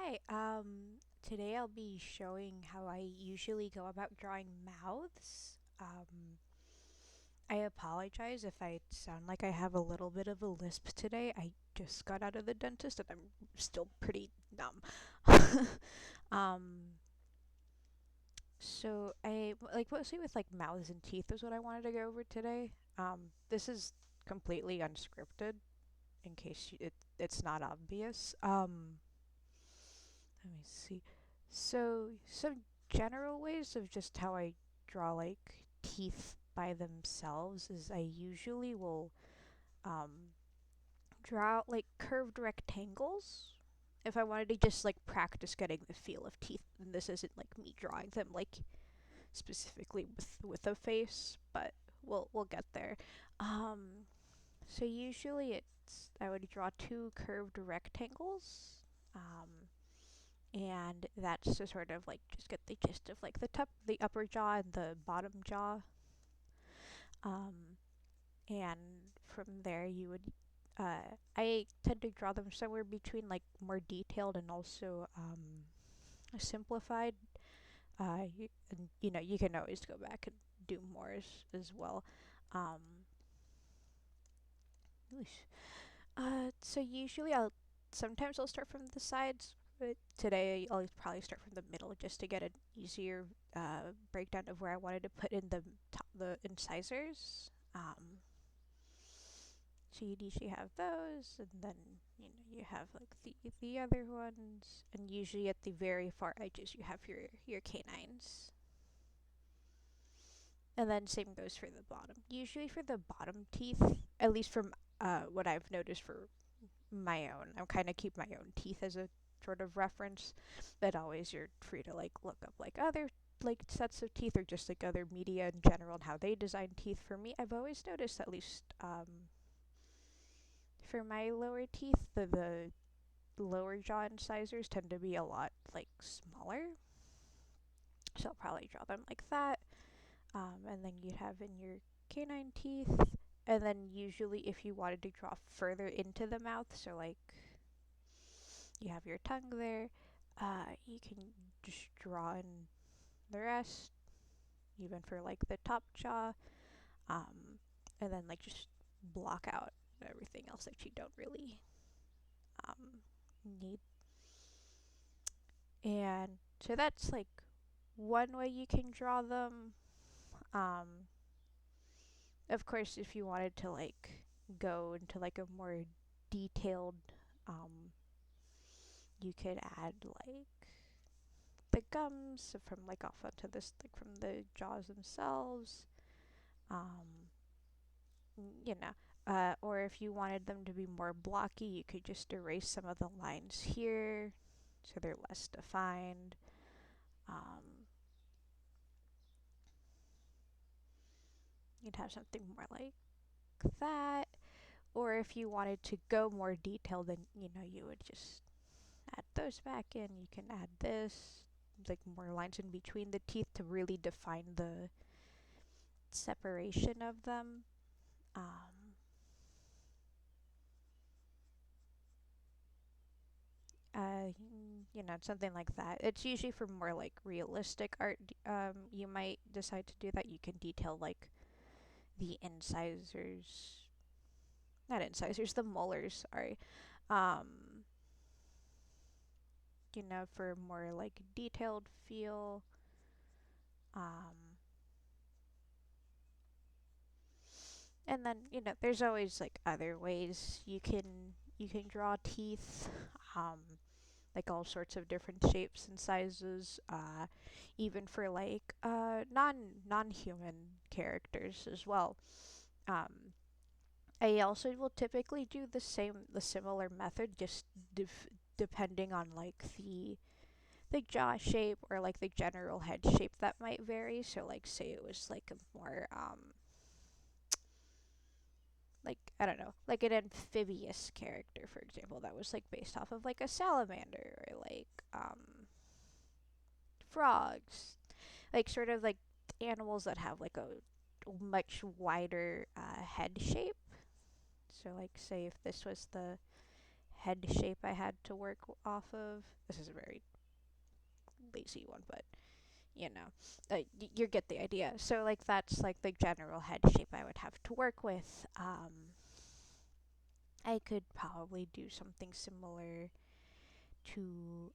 Hi, today I'll be showing how I usually go about drawing mouths. I apologize if I sound like I have a little bit of a lisp today. I just got out of the dentist and I'm still pretty numb. um, so I like mostly with like mouths and teeth is what I wanted to go over today. This is completely unscripted in case it's not obvious. Let me see. So, some general ways of just how I draw like teeth by themselves is I usually will um, draw out like curved rectangles if I wanted to just like practice getting the feel of teeth. And this isn't like me drawing them like specifically with a face, but we'll get there. Um, so usually I would draw two curved rectangles. And that's to sort of like just get the gist of like the upper jaw and the bottom jaw. Um, and from there, you would. I tend to draw them somewhere between like more detailed and also simplified. And you can always go back and do more as well. Um, so usually sometimes I'll start from the sides, but today I'll probably start from the middle just to get an easier breakdown of where I wanted to put in the incisors. So you'd usually have those, and then you have like the other ones, and usually at the very far edges you have your canines. And then same goes for the bottom. Usually for the bottom teeth, at least from what I've noticed for my own. I kind of keep my own teeth as a sort of reference, but always you're free to like look up like other like sets of teeth or just like other media in general and how they design teeth. For me, I've always noticed at least for my lower teeth, the lower jaw incisors tend to be a lot like smaller. So I'll probably draw them like that. And then you'd have in your canine teeth. And then usually if you wanted to draw further into the mouth, so like you have your tongue there. You can just draw in the rest, even for like the top jaw, um, and then like just block out everything else that you don't really um, need. And so that's like one way you can draw them. Um, of course, if you wanted to like go into like a more detailed, um, you could add like the gums from like off onto this like from the jaws themselves. Um, or if you wanted them to be more blocky, you could just erase some of the lines here, so they're less defined. Um, you'd have something more like that. Or if you wanted to go more detailed, then you would just add those back in. You can add this, like more lines in between the teeth to really define the separation of them. Um, something like that. It's usually for more like realistic art. You might decide to do that. You can detail like the incisors, not incisors, the molars. Sorry. Um, for more like detailed feel. Um, and then there's always like other ways you can draw teeth. Um, like all sorts of different shapes and sizes, even for like non-human characters as well. Um, I also will typically do the similar method, just depending on like the jaw shape or like the general head shape that might vary. So like say it was like a more like I don't know, like an amphibious character, for example, that was like based off of like a salamander or like frogs, like sort of like animals that have like a much wider head shape. So like say if this was the head shape I had to work off of. This is a very lazy one, but you know, you get the idea. So like that's like the general head shape I would have to work with. I could probably do something similar to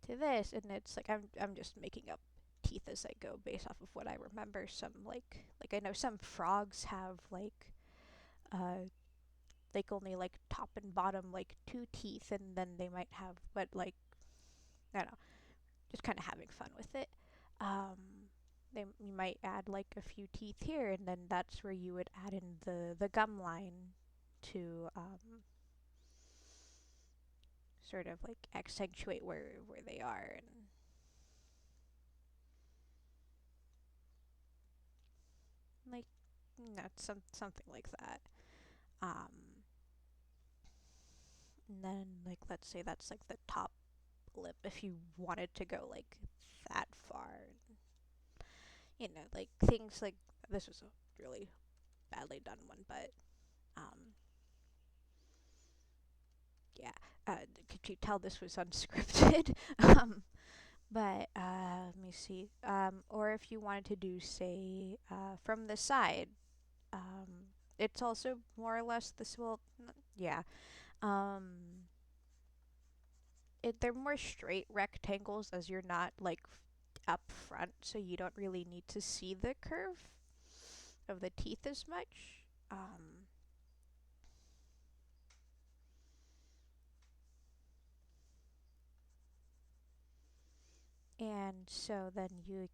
this, and it's like I'm just making up teeth as I go based off of what I remember. Some like I know some frogs have uh only like top and bottom like two teeth, and then they might have, but like I don't know, just kind of having fun with it. You might add like a few teeth here, and then that's where you would add in the gum line to sort of like accentuate where they are, and like something like that. Um, and then like let's say that's like the top lip if you wanted to go like that far. You know, like things like this was a really badly done one, but um, yeah. Could you tell this was unscripted? But let me see. Or if you wanted to do, say, from the side, it's also more or less this. Well, yeah. Um, they're more straight rectangles as you're not like up front, so you don't really need to see the curve of the teeth as much. And so then you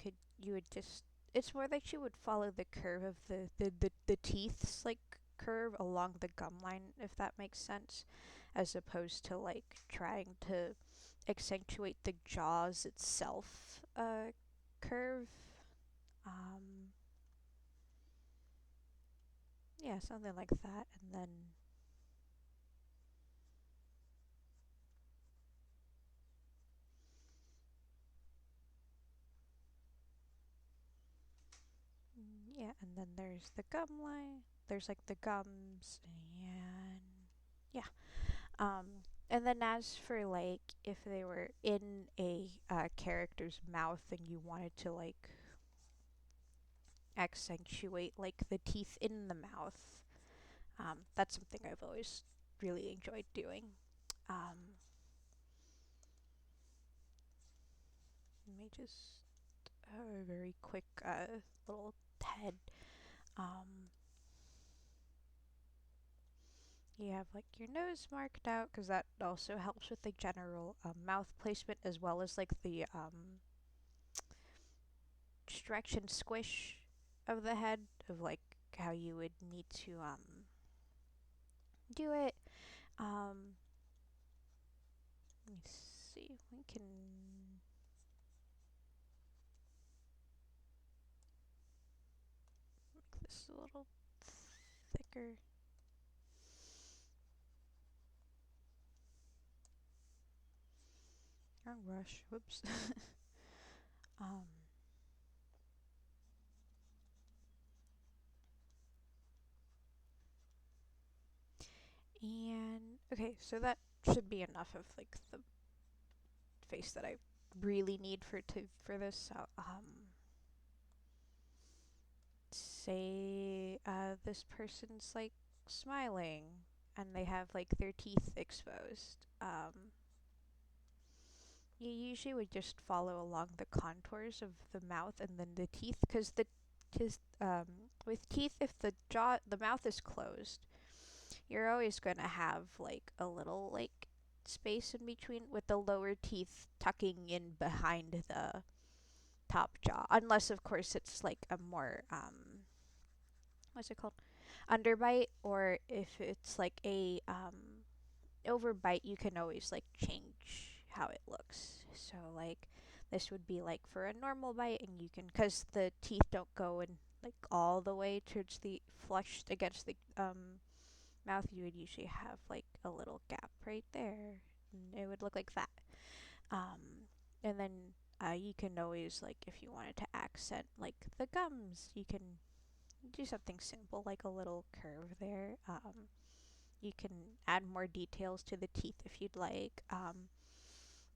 would just, it's more that you would follow the curve of the teeth's like curve along the gum line, if that makes sense, as opposed to like trying to accentuate the jaws itself curve. Um, yeah, something like that, and then yeah, and then there's the gum line. There's like the gums, and yeah. And then as for like if they were in a character's mouth and you wanted to like accentuate like the teeth in the mouth, that's something I've always really enjoyed doing. Um, Let me just a very quick little head. Um, you have like your nose marked out because that also helps with the general mouth placement as well as like the stretch and squish of the head of like how you would need to do it. Um, Let me see. We can make this a little thicker. Wrong brush. Whoops. um, and okay, so that should be enough of like the face that I really need for this. So, say this person's like smiling and they have like their teeth exposed. You usually would just follow along the contours of the mouth and then the teeth, because with teeth, if the mouth is closed, you're always going to have like a little like space in between with the lower teeth tucking in behind the top jaw, unless of course it's like a more what's it called, underbite, or if it's like a overbite, you can always like change how it looks. So like this would be like for a normal bite, and you can, because the teeth don't go in like all the way towards the flushed against the mouth, you would usually have like a little gap right there, and it would look like that. And then you can always, like, if you wanted to accent like the gums, you can do something simple like a little curve there. you can add more details to the teeth if you'd like.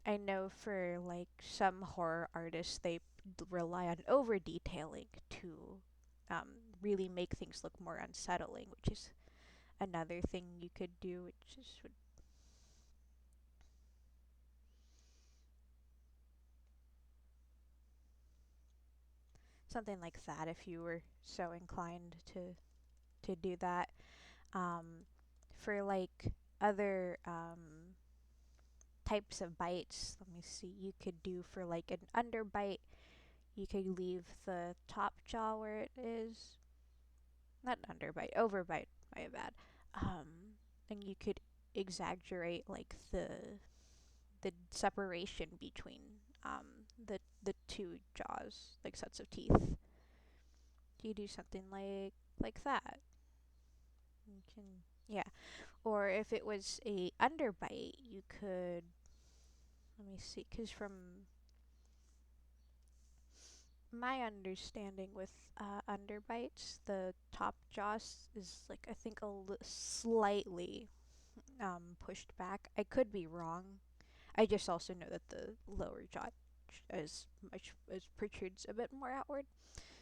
I know for like some horror artists, they rely on over detailing to um, really make things look more unsettling, which is another thing you could do, which is something like that if you were so inclined to do that. For like other types of bites, let me see, you could do for like an underbite, you could leave the top jaw where it is. Not underbite, overbite, my bad. And you could exaggerate like the separation between the two jaws, like sets of teeth. You do something like that. You can, yeah. Or if it was a underbite, you could, let me see, because from my understanding with underbites, the top jaw is like I think slightly pushed back. I could be wrong. I just also know that the lower jaw is much is protrudes a bit more outward.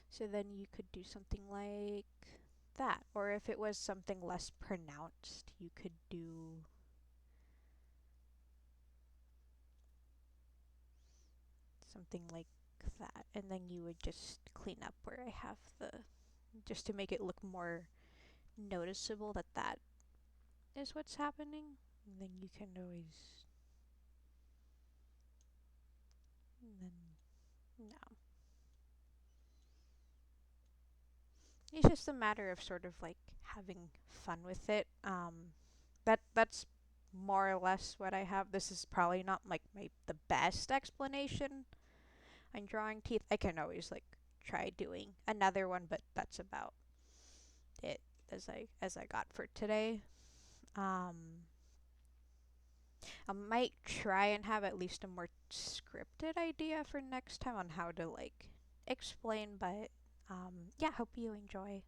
So then you could do something like that. Or if it was something less pronounced, you could do something like that. And then you would just clean up where I have the, just to make it look more noticeable that that is what's happening. And then you can always, and then, no. It's just a matter of sort of like having fun with it. That's more or less what I have. This is probably not like the best explanation on drawing teeth. I can always like try doing another one, but that's about it as I got for today. Um, I might try and have at least a more scripted idea for next time on how to like explain, but yeah, hope you enjoy.